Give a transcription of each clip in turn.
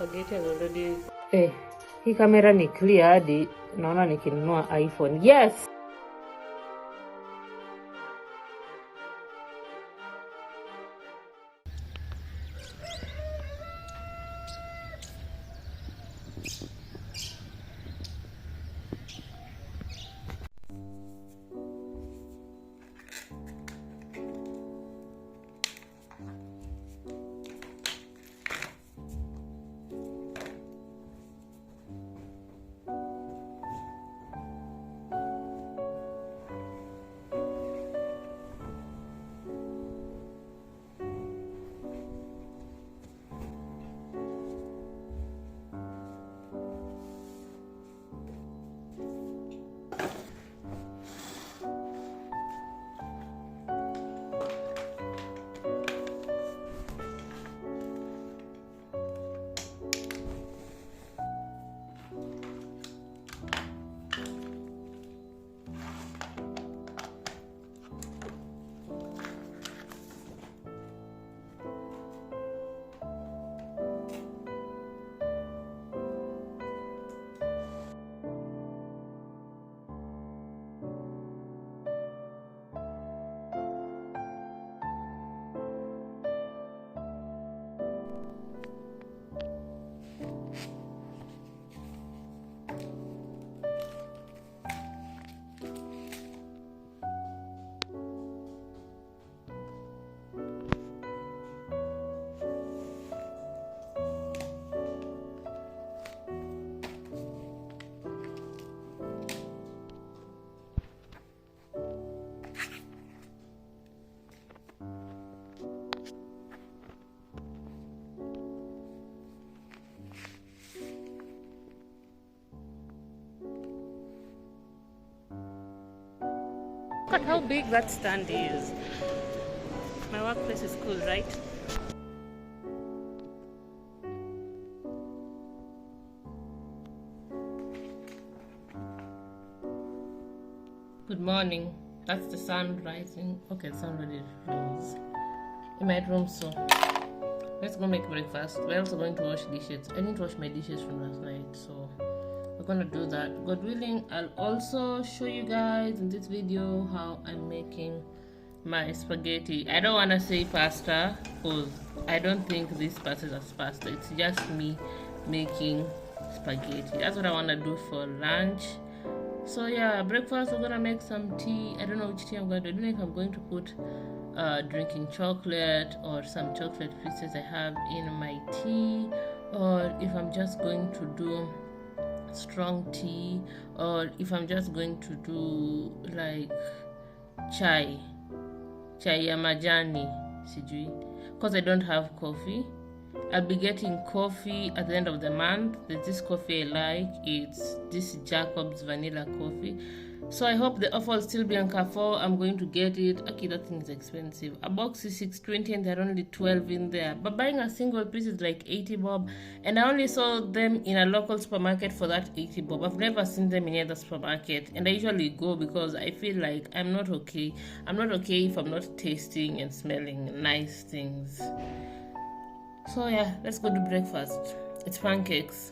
spaghetti has already... Hey, hii kamera ni clear hadi naona nikinunua iPhone. Yes! Look at how big that stand is. My workplace is cool, right? Good morning. That's the sun rising. Okay, the sun already rose in my room, so let's go make breakfast. We're also going to wash dishes. I didn't wash my dishes from last night, so we're gonna do that. God willing, I'll also show you guys in this video how I'm making my spaghetti. I don't want to say pasta because I don't think this pasta is pasta. It's just me making spaghetti. That's what I want to do for lunch. So yeah, breakfast, we're gonna make some tea. I don't know which tea I'm going to do. I don't know if I'm going to put drinking chocolate or some chocolate pieces I have in my tea, or if I'm just going to do strong tea, or if I'm just going to do like chai ya majani sijui, because I don't have coffee. I'll be getting coffee at the end of the month. There's this coffee I like. It's this Jacob's vanilla coffee. So I hope the offer will still be on Carrefour. I'm going to get it. Okay, that thing is expensive. A box is $6.20 and there are only 12 in there. But buying a single piece is like 80 bob. And I only saw them in a local supermarket for that 80 bob. I've never seen them in any other supermarket. And I usually go because I feel like I'm not okay. I'm not okay if I'm not tasting and smelling nice things. So yeah, let's go do breakfast. It's pancakes.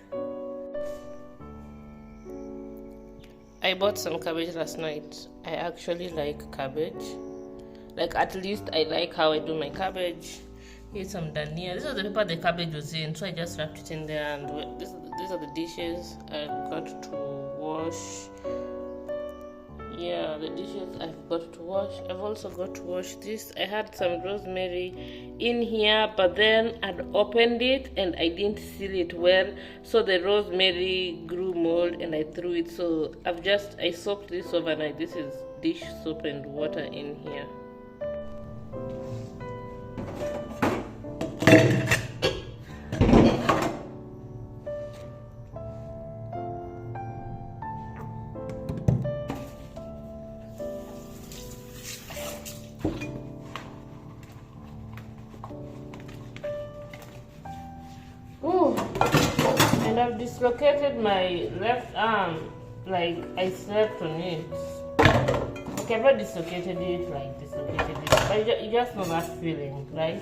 I bought some cabbage last night. I actually like cabbage. Like, at least I like how I do my cabbage. Here's some dania. This is the paper the cabbage was in, so I just wrapped it in there. And these are the dishes I've got to wash. Yeah, the dishes I've got to wash. I've also got to wash this. I had some rosemary in here, but then I'd opened it and I didn't seal it well, so the rosemary grew mold and I threw it. So I soaked this overnight. This is dish soap and water in here. And I've dislocated my left arm, like I slept on it. Okay, I've not dislocated it, but you just know that feeling, right?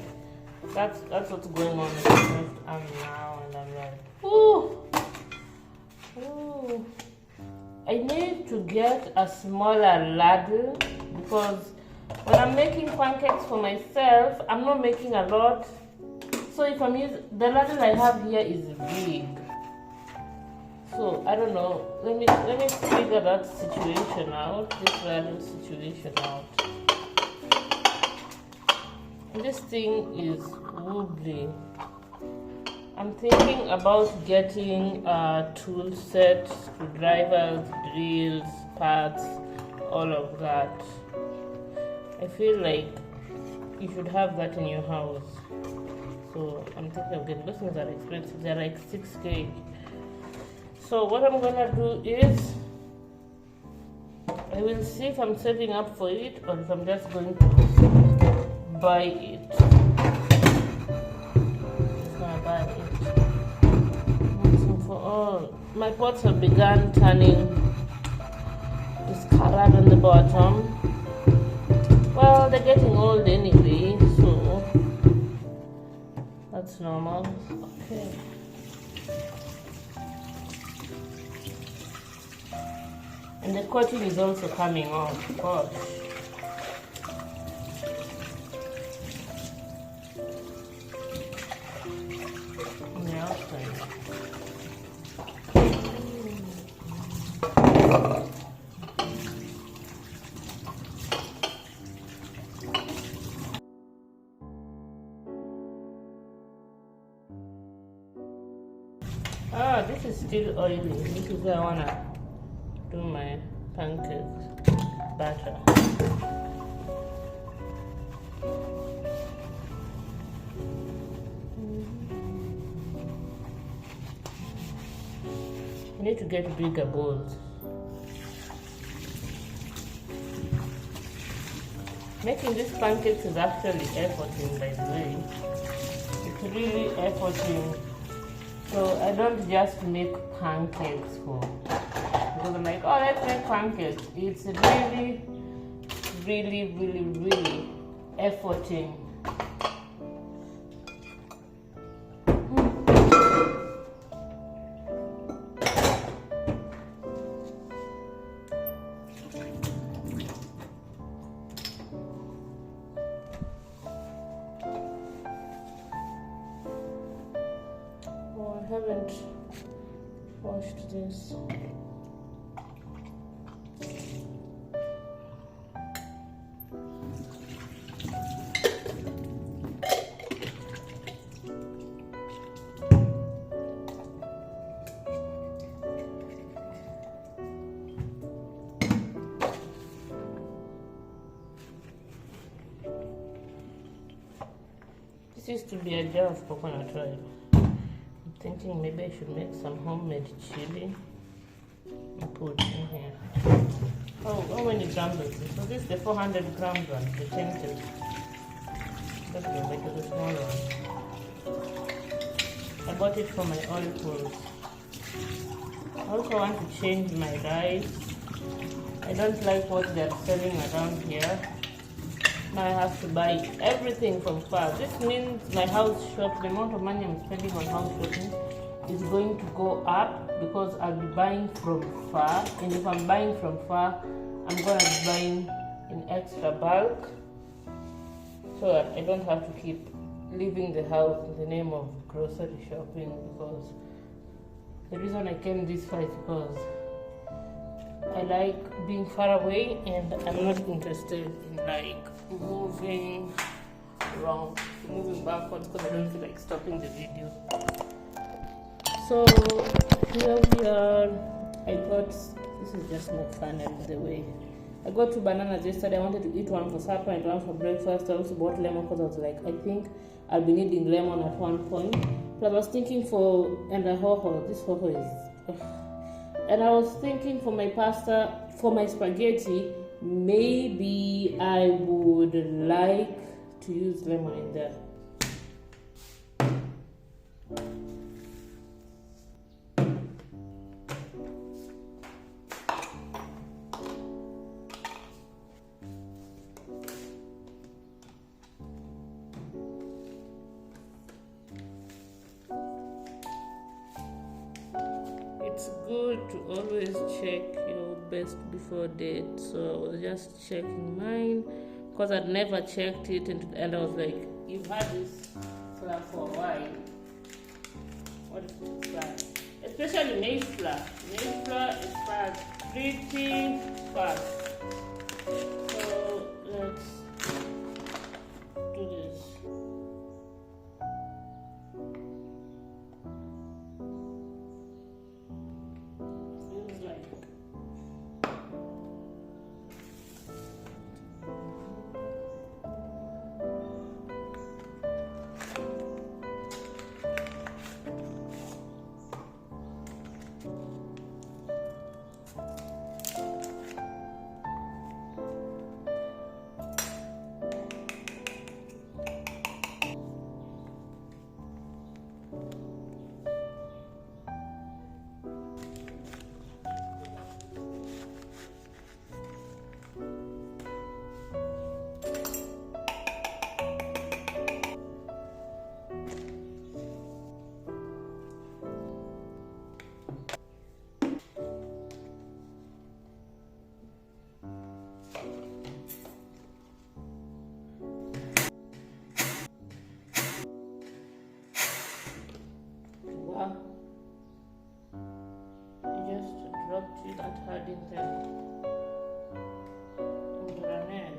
That's what's going on in the left arm now, and I'm like, ooh, ooh. I need to get a smaller ladle because when I'm making pancakes for myself, I'm not making a lot. So if I'm using the ladle I have here is big. So I don't know. Let me figure that situation out. This ladle situation out. This thing is wobbly. I'm thinking about getting a tool set, screwdrivers, drills, parts, all of that. I feel like you should have that in your house. So I'm thinking of getting those things are expensive. They're like 6K. So what I'm gonna do is I will see if I'm saving up for it or if I'm just going to buy it. Oh, my pots have begun turning discolored on the bottom. Well, they're getting old anyway, so that's normal. Okay. And the coating is also coming off, gosh. Ah, this is still oily. This is where I wanna do my pancakes batter. I need to get bigger bowls. Making these pancakes is actually efforting, by the way. It's really efforting. So I don't just make pancakes because I'm like, oh, let's make pancakes. It's really, really, really, really efforting. I haven't washed this. This used to be a jar of coconut oil. Thinking maybe I should make some homemade chili and put in here. Oh, how many grams is this? So this is the 400 grams one, the tinted. Let's go make the small one. I bought it for my oil pulls. I also want to change my rice. I don't like what they're selling around here. Now I have to buy everything from far. This means my house shop, the amount of money I'm spending on house shopping is going to go up because I'll be buying from far. And if I'm buying from far, I'm going to be buying in extra bulk so that I don't have to keep leaving the house in the name of grocery shopping, because the reason I came this far is because I like being far away and I'm not interested in like moving backwards because I don't feel like stopping the video. So here we are. I got, this is just my funnel by the way. I got 2 bananas yesterday. I wanted to eat one for supper and one for breakfast. I also bought lemon because I was like, I think I'll be needing lemon at one point. But I was thinking and a hoho. This hoho is and I was thinking for my pasta, for my spaghetti, maybe I would like to use lemon in there. good to always check your best before date. So I was just checking mine because I'd never checked it, and I was like, you've had this flour for a while. What is it expires? Especially maize flour. Maize flour expires pretty fast. So let's do this. Feels like dropped it that hard in there under an egg.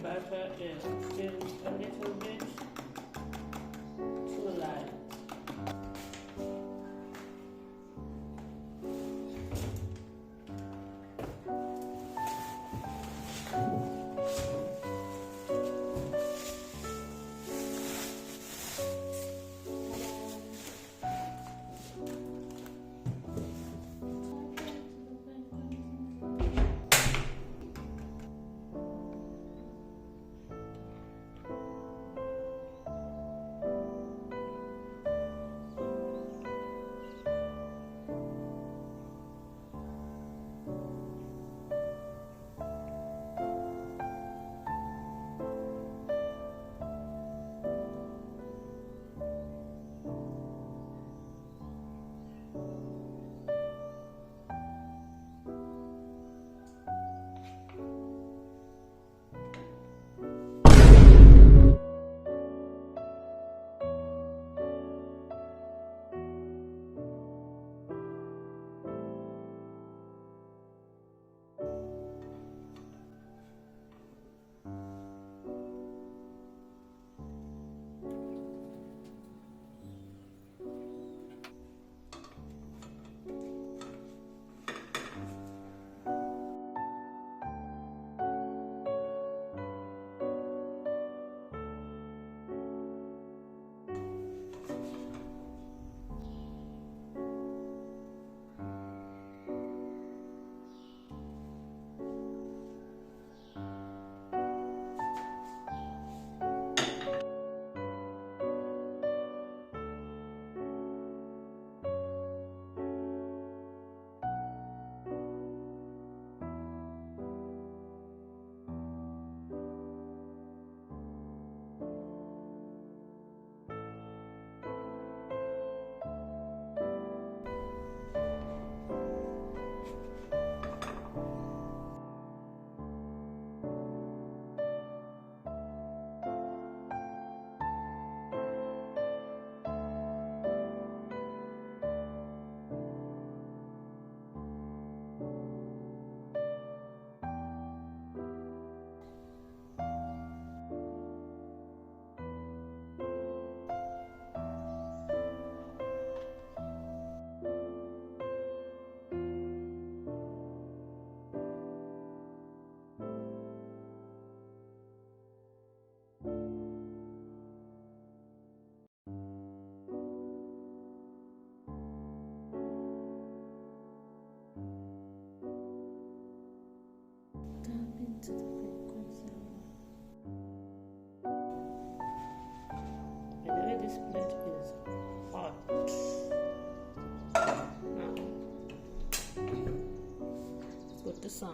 Butter is still a little bit too light. of the sun.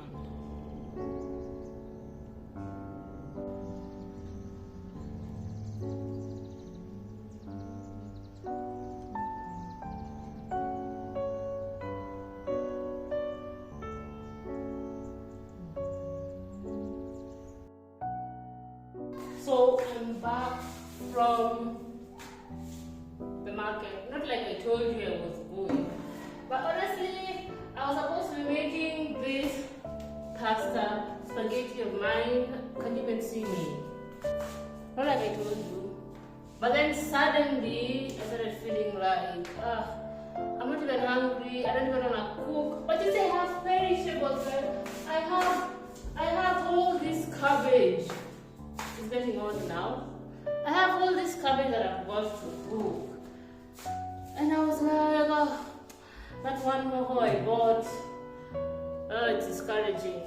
So I'm back from the market. Not like I told you I was going, but honestly, I was supposed to be making this pasta spaghetti of mine. Can't even see me. Not like I told you. But then suddenly I started feeling like, I'm not even hungry. I don't even want to cook. But since I have perishables, I have all this cabbage. It's getting on now. I have all this cabbage that I've got to cook. And I was like, that one more I bought, it's discouraging.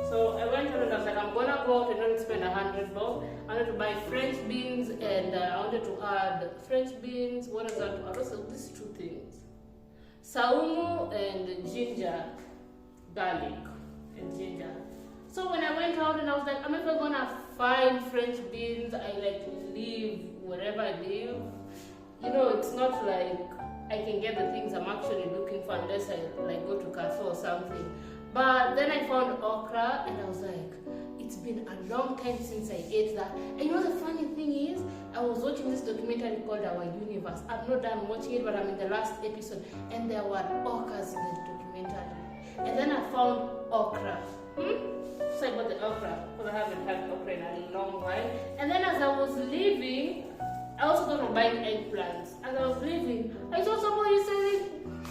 So I went out and I was like, I'm gonna go out and not spend $100. I wanted to buy French beans and I wanted to add French beans. What is that? Also, these two things: saumu and ginger, garlic and ginger. So when I went out and I was like, I'm never gonna find French beans. I like live wherever I live. You know, it's not like I can get the things I'm actually looking for unless I like go to cafe or something. But then I found okra and I was like, it's been a long time since I ate that. And you know the funny thing is, I was watching this documentary called Our Universe. I'm not done watching it, but I'm in the last episode and there were okras in the documentary. And then I found okra. So I bought the okra because I haven't had okra in a long while. And then as I was leaving, I also thought of buying eggplants. As I was leaving, I saw somebody selling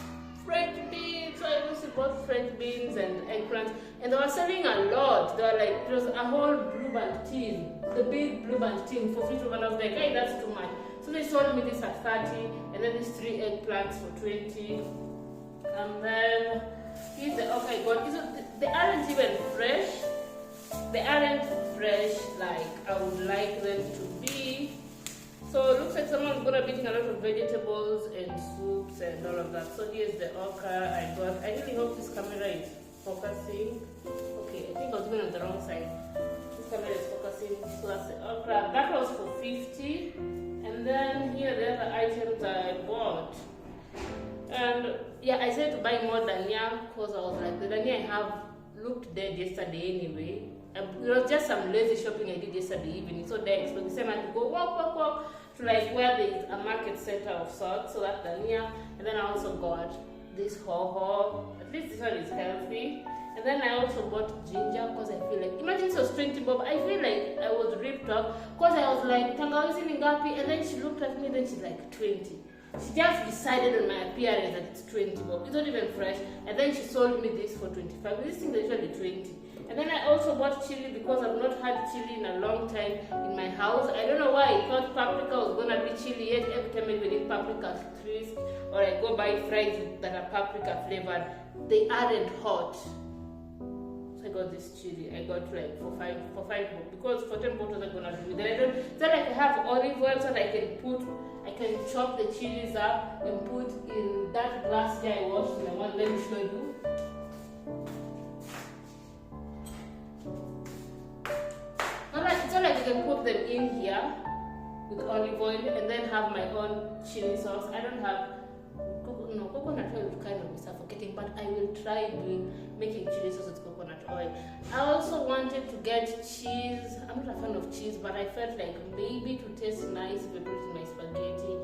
French beans. So I also bought French beans and eggplants. And they were selling a lot. They were like, it was a whole blue band tin. The big blue band tin for 50. And I was like, hey, that's too much. So they sold me this at 30. And then these 3 eggplants for 20. And then here's the okra I got. They aren't even fresh. They aren't fresh like I would like them to be. So it looks like someone's gonna be eating a lot of vegetables and soups and all of that. So here's the okra I got. I really hope this camera is focusing. Okay, I think I was even on the wrong side. This camera is focusing. So that's the okra. That was for 50. And then here are the other items I bought. And yeah, I said to buy more dania because I was like, the dania I have looked dead yesterday anyway. It was just some lazy shopping I did yesterday evening. So they expect the same I had to go walk to like where there is a market center of sorts. So that's dania. And then I also got this ho-ho. At least this one is healthy. And then I also bought ginger because I feel like, imagine it was 20 bob. I feel like I was ripped off because I was like, tangawizi ni ngapi? And then she looked at me and then she's like 20. She just decided on my appearance that it's 20 bob. It's not even fresh. And then she sold me this for 25. This thing is usually 20. And then I also bought chili because I've not had chili in a long time in my house. I don't know why I thought paprika was gonna be chili yet. Every time I eat paprika crisp or I go buy fries that are paprika flavored, they aren't hot. So I got this chili. I got like for five because for 10 bottles I'm gonna do it. Then I don't. It's not like I have olive oil so that I can chop the chilies up and put in that glass jar I washed and I want them to show you. It's not like you can put them in here with olive oil and then have my own chili sauce. I don't have coconut oil would kind of be suffocating, but I will try making chili sauce with coconut oil. I also wanted to get cheese. I'm not a fan of cheese, but I felt like maybe to taste nice if I put it in my spaghetti.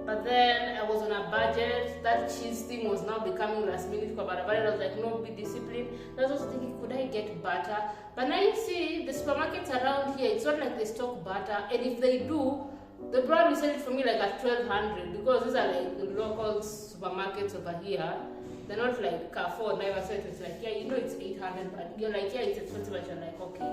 But then I was on a budget. That cheese thing was now becoming last minute, but I was like, no, be disciplined. I was also thinking, could I get butter? But now you see, the supermarkets around here, it's not like they stock butter, and if they do, they probably sell it for me like at 1,200 because these are like the local supermarkets over here. They're not like Carrefour, never said it's like, yeah, you know it's 800, but you're like, yeah, it's expensive, but you're like, okay.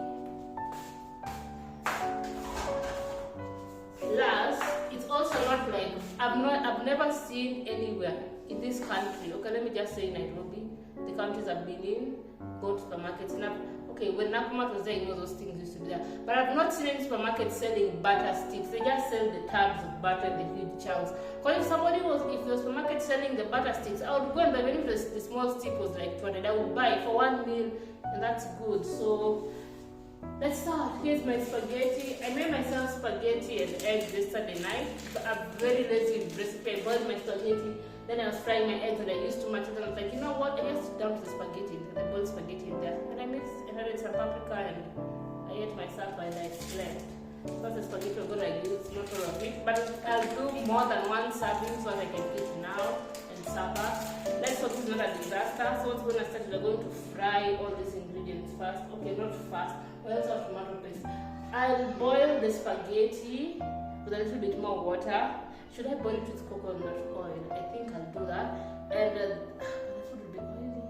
Plus, it's also not like, I've never seen anywhere in this country, okay, let me just say Nairobi, the countries I've been in, go to supermarkets. Okay, when Nakumat was there, you know those things used to be there. But I've not seen any supermarket selling butter sticks. They just sell the tubs of butter and the huge chunks. Because if the supermarket selling the butter sticks, I would go and buy, even if the small stick was like 200, I would buy for 1 meal, and that's good. So let's start. Here's my spaghetti. I made myself spaghetti and eggs yesterday night. I'm very lazy with recipe. I boiled my spaghetti. Then I was frying my eggs and I used too much. And I was like, you know what? I just dumped the spaghetti and I boiled spaghetti in there. And I added some paprika and I ate my supper and I slept. So the spaghetti I'm going to use, not all of it. But I'll do more than one serving so that I can eat now and supper. Let's hope it's not a disaster. So what's going to start is we're going to fry all these ingredients first. Okay, not fast. We also have tomato paste. I'll boil the spaghetti with a little bit more water. Should I boil it with coconut oil? I think I'll do that. And the food will be oily.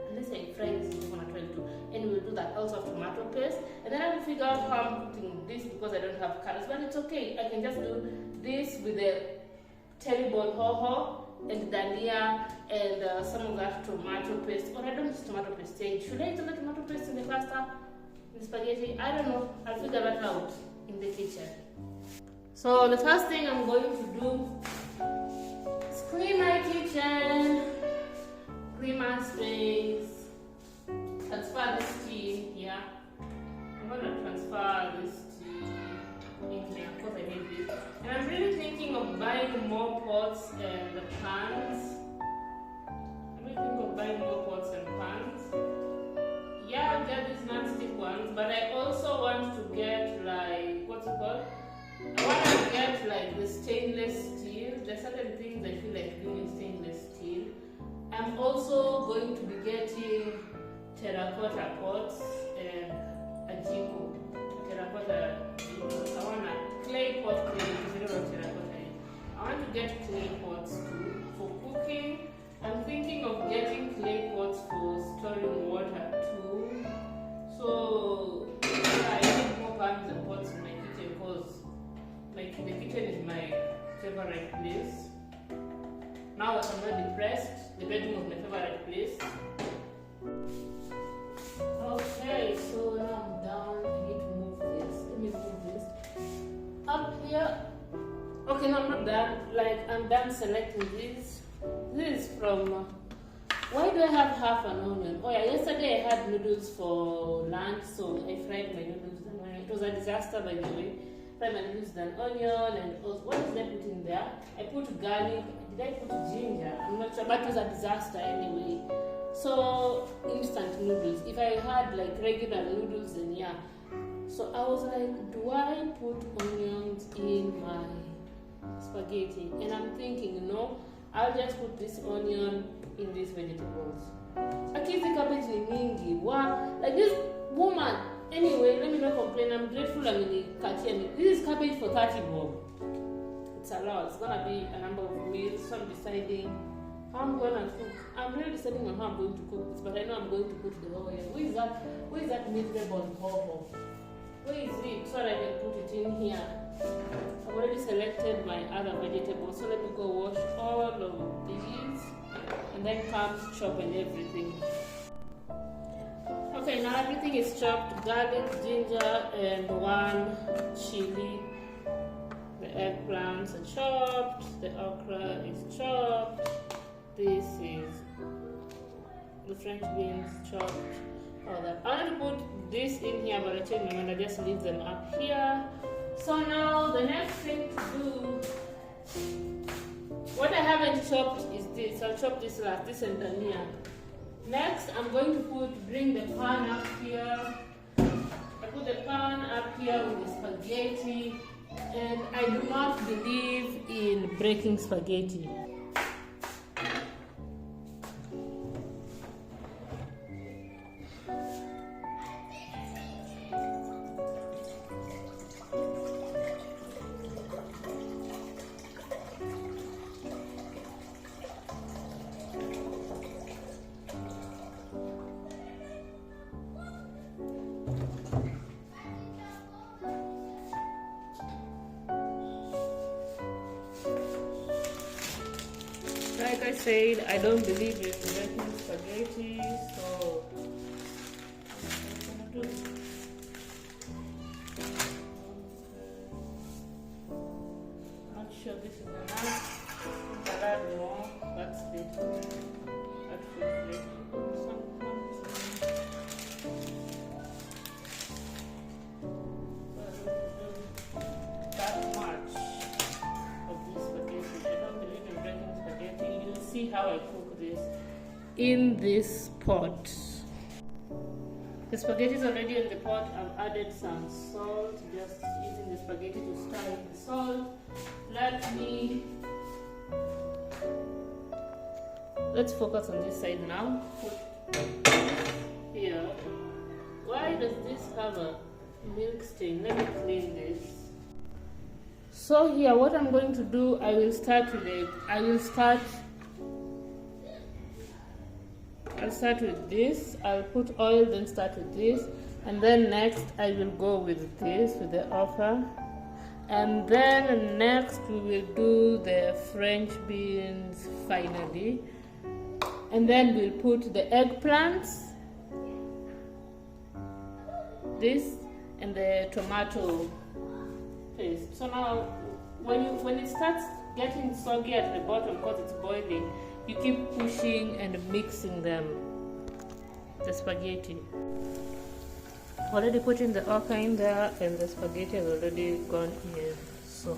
Unless I fry this with coconut oil too. And we'll do that. Also have tomato paste. And then I will figure out how I'm cooking this because I don't have carrots. But it's okay. I can just do this with the terrible hoho and dania and some of that tomato paste. Or I don't use tomato paste. Should I do the tomato paste in the pasta? In the spaghetti? I don't know. I'll figure that out in the kitchen. So the first thing I'm going to do is clean my kitchen, clean my space, transfer this tea here. I'm going to transfer this tea in here because I made this. And I'm really thinking of buying more pots and pans. Yeah, I'll get these non-stick ones, but I also want to get like, what's it called? I want to get like the stainless steel. There's certain things I feel like doing in stainless steel. I'm also going to be getting terracotta pots and a jiko. Terracotta jiko. I want a clay pot because I don't know terracotta. I want to get clay pots too for cooking. I'm thinking of getting clay pots for storing water too. So yeah, I need more pans and pots in my kitchen because like the kitchen is my favorite place. Now that I'm not depressed, the bedroom is my favorite place. Okay, so now I'm down. I need to move this. Let me move this up here. Okay, no, I'm not done. Like I'm done selecting this. This is from. Why do I have half an onion? Oh yeah, yesterday I had noodles for lunch, so I fried my noodles. It was a disaster, by the way. Fried my noodles with an onion and also, what did I put in there? I put garlic. Did I put ginger? I'm not sure, but it was a disaster anyway. So instant noodles. If I had like regular noodles, then yeah. So I was like, do I put onions in my spaghetti? And I'm thinking, no, I'll just put this onion in these vegetables. Akizi cabbage ni mingi. Wow, like this woman. Anyway, let me not complain. I'm grateful I'm in the kitchen. This is cabbage for 30 bob. It's a lot. It's gonna be a number of meals. So I'm deciding how I'm gonna cook. I'm really deciding on how I'm going to cook this, but I know I'm going to put the oil. Who is that? Who is that miserable hoho? Where is it? So that I can put it in here. I've already selected my other vegetables, so let me go wash all of these and then come chop and everything. Okay, now everything is chopped. Garlic, ginger, and one chili. The eggplants are chopped. The okra is chopped. This is the French beans chopped. All that. I want to put this in here, but I changed my mind. I just leave them up here. So now the next thing to do, what I haven't chopped is this. I'll chop this last, this and dania. Next, I'm going to bring the pan up here. I put the pan up here with the spaghetti, and I do not believe in breaking spaghetti. Like I said, I don't believe in breaking spaghetti, so this is enough. I'll add more. That's it. That much of this spaghetti. I don't believe in breaking spaghetti. You'll see how I cook this in this pot. The spaghetti is already in the pot. I've added some salt, just using the spaghetti to stir in the salt. Let's focus on this side now. Put here. Why does this have a milk stain? Let me clean this. So here, what I'm going to do, I'll start with this. I'll put oil, then start with this, and then next I will go with this, with the offer, and then next we will do the French beans finally, and then we'll put the eggplants, this, and the tomato paste. So now when it starts getting soggy at the bottom because it's boiling, you keep pushing and mixing them, the spaghetti. Already putting the okra in there, and the spaghetti has already gone in. So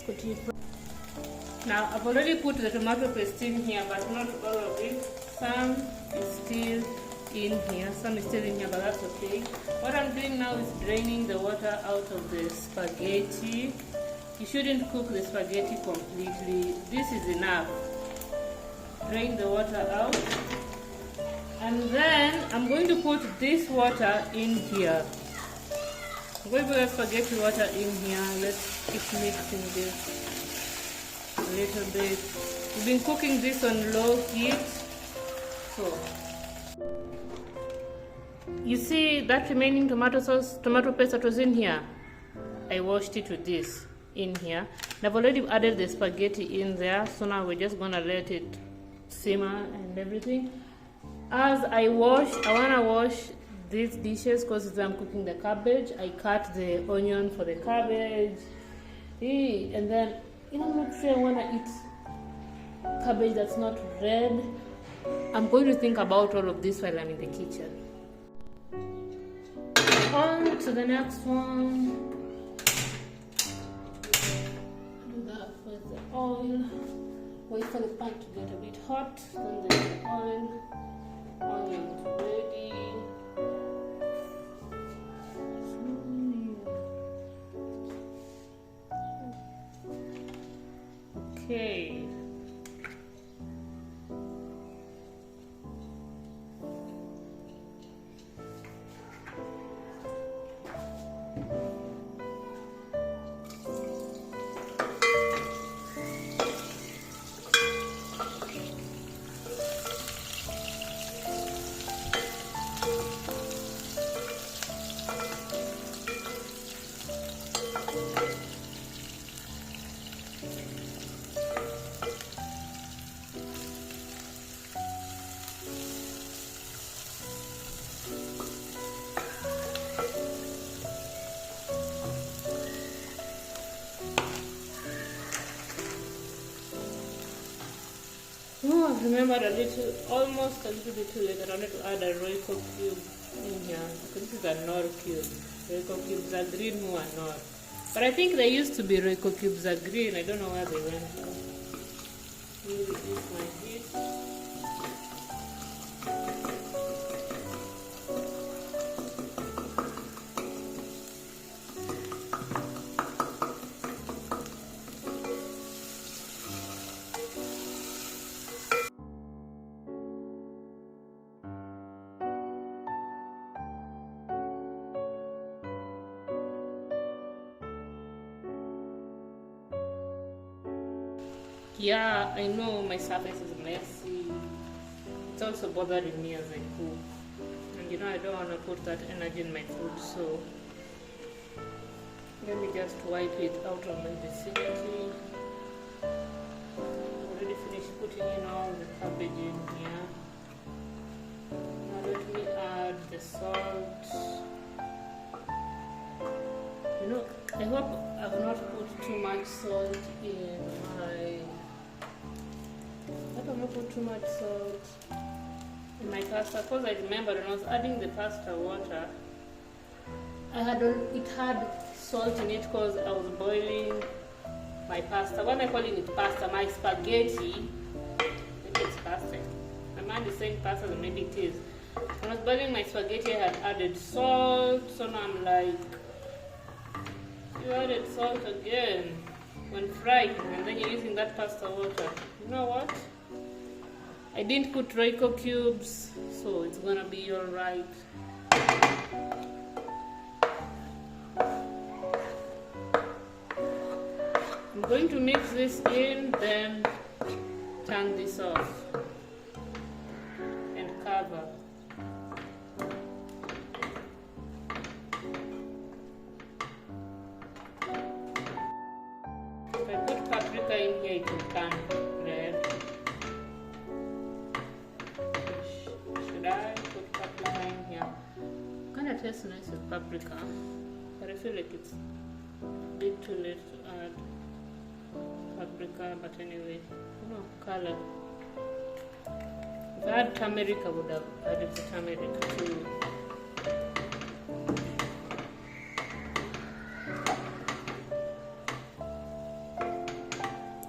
put it. Now I've already put the tomato paste in here, but not all of it. Some is still in here, but that's okay. What I'm doing now is draining the water out of the spaghetti. You shouldn't cook the spaghetti completely. This is enough. Drain the water out. And then I'm going to put this water in here. I'm going to put the spaghetti water in here. Let's keep mixing this a little bit. We've been cooking this on low heat. So you see that remaining tomato paste that was in here? I washed it with this in here. And I've already added the spaghetti in there, so now we're just gonna let it simmer and everything. As I wanna wash these dishes because I'm cooking the cabbage. I cut the onion for the cabbage, and then I'm not sure I wanna eat cabbage that's not red. I'm going to think about all of this while I'm in the kitchen. On to the next one. With the oil, wait for the pan to get a bit hot, then the oil is ready. Okay. Oh, I've remembered almost a little bit too late that I wanted to add a Royco cube in here. This is a Nor cube. Royco cubes are green, who are Nor. But I think they used to be Royco cubes are green. I don't know where they went. Maybe this like this. Yeah, I know my surface is messy. It's also bothering me as I cook. And I don't want to put that energy in my food, so let me just wipe it out of my vicinity. Already finished putting in all the cabbage in here. Now let me add the salt. I hope I've not put too much salt in my... I don't know, put too much salt in my pasta, because I remember when I was adding the pasta water, it had salt in it because I was boiling my pasta. Why am I calling it pasta? My spaghetti. Maybe it's pasta. My mind is saying pasta, so maybe it is. When I was boiling my spaghetti, I had added salt, so now I'm like, you added salt again when frying, and then you're using that pasta water. You know what? I didn't put Royco cubes, so it's gonna be alright. I'm going to mix this in, then turn this off and cover. If I put paprika in here, it will turn red. Should I put paprika in here? Kinda tastes nice with paprika, but I feel like it's a bit too late to add paprika, but anyway, color. If I had turmeric, I would have added the turmeric too.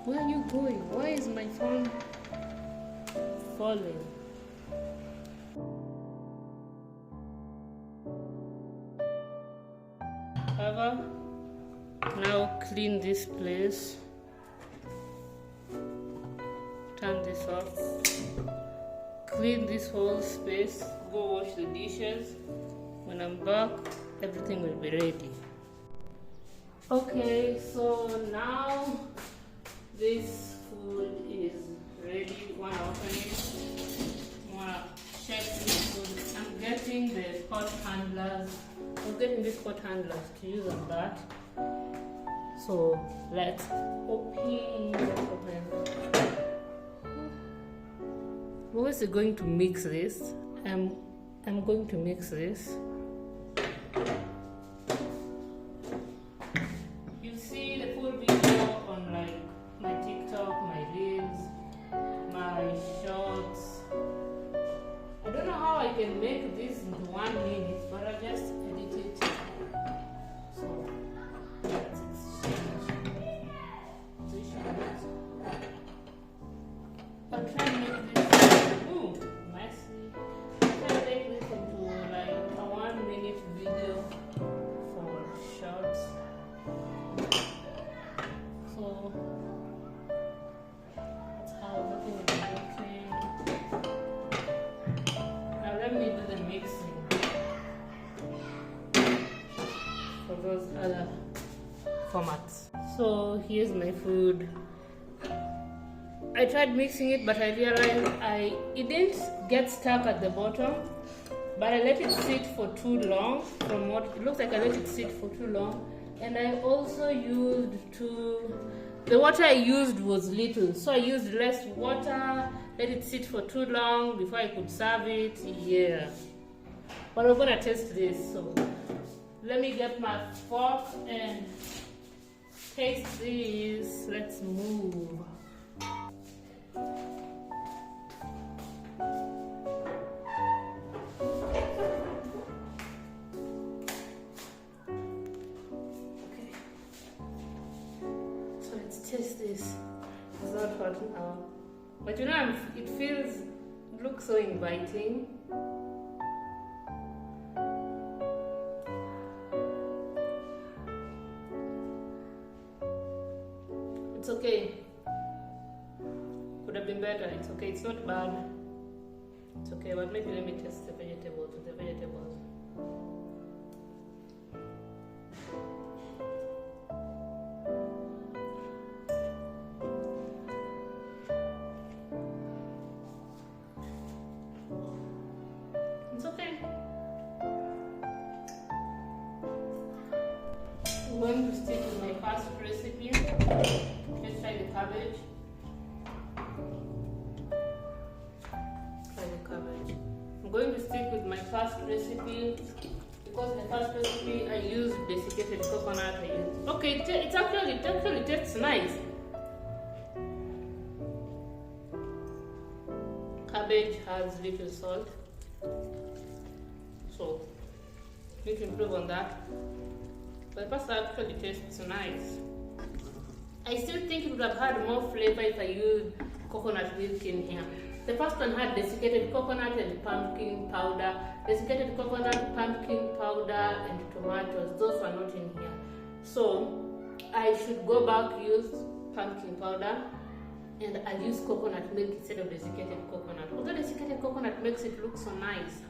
Where are you going? Why is my phone falling? Cover. Now clean this place. Turn this off. Clean this whole space. Go wash the dishes. When I'm back, everything will be ready. Okay, so now this food is ready. Wanna open it? Wanna check this food? I'm getting the pot handlers. I'm getting these pot handlers to use on that. So let's open. Who is going to mix this? I'm going to mix this. You see the full video on like my TikTok, my reels, my shorts. I don't know how I can make this into 1 minute, but I just edit it. So let's exchange. I'll try and make this messy. I'll try and make this into like a 1 minute video for shorts. So that's how everything is working. Now let me do the mixing for those other formats. So here's my food. I tried mixing it, but I realized it didn't get stuck at the bottom, but I let it sit for too long. From what it looks like, I let it sit for too long, and I also used the water I used was little, so I used less water. Let it sit for too long before I could serve it. Yeah, but we're gonna test this. So let me get my fork and taste this. Let's move. Taste this. It's not hot now, but you know, it looks so inviting. It's okay. Could have been better. It's okay. It's not bad. It's okay. But maybe let me test the vegetables. It's okay. I'm going to stick with my first recipe. Let's try the cabbage. I'm going to stick with my first recipe. because the first recipe I used desiccated coconut. Okay, it actually tastes nice. Cabbage has little salt, so need to improve on that. But the pasta actually tastes nice. I still think it would have had more flavor if I used coconut milk in here. The first one had desiccated coconut and pumpkin powder. Desiccated coconut, pumpkin powder, and tomatoes. Those were not in here. So I should go back, use pumpkin powder, and I use coconut milk instead of desiccated coconut. Although desiccated coconut makes it look so nice.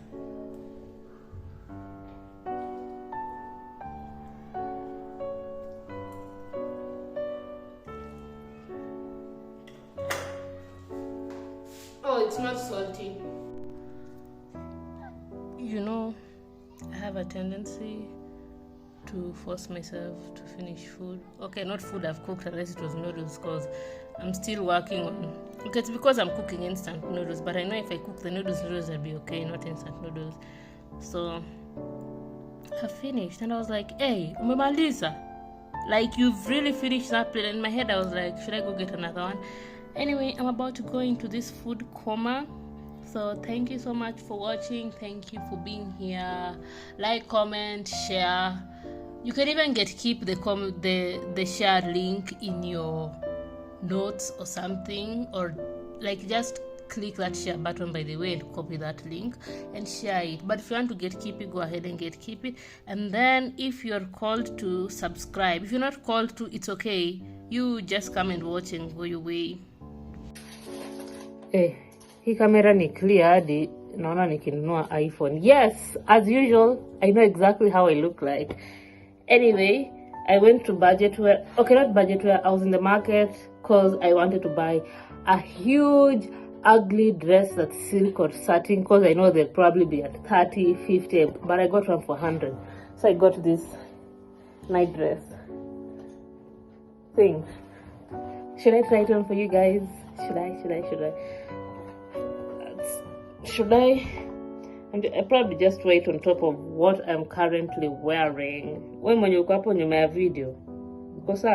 Oh, it's not salty. You know, I have a tendency to force myself to finish food. Okay, not food I've cooked unless it was noodles, because I'm still working on. Okay, it's because I'm cooking instant noodles, but I know if I cook the noodles will be okay, not instant noodles. So I finished and I was like, hey, umemaliza? Like, you've really finished that plate. In my head I was like, should I go get another one? Anyway, I'm about to go into this food coma. So thank you so much for watching. Thank you for being here. Like, comment, share. You can even keep the share link in your notes or something, or like just click that share button, by the way, and copy that link and share it. But if you want to keep it, go ahead and keep it. And then if you're called to subscribe, if you're not called to, it's okay. You just come and watch and go your way. Hii kamera ni clear hadi naona nikinunua iPhone. Yes, as usual, I know exactly how I look like. Anyway, I went to budgetwear. Okay, not budgetwear. I was in the market because I wanted to buy a huge, ugly dress that's silk or satin, because I know they'll probably be at 30, 50, but I got one for 100. So I got this night dress thing. Should I try it on for you guys? Should I? I probably just wait on top of what I'm currently wearing. When you go up on your video, because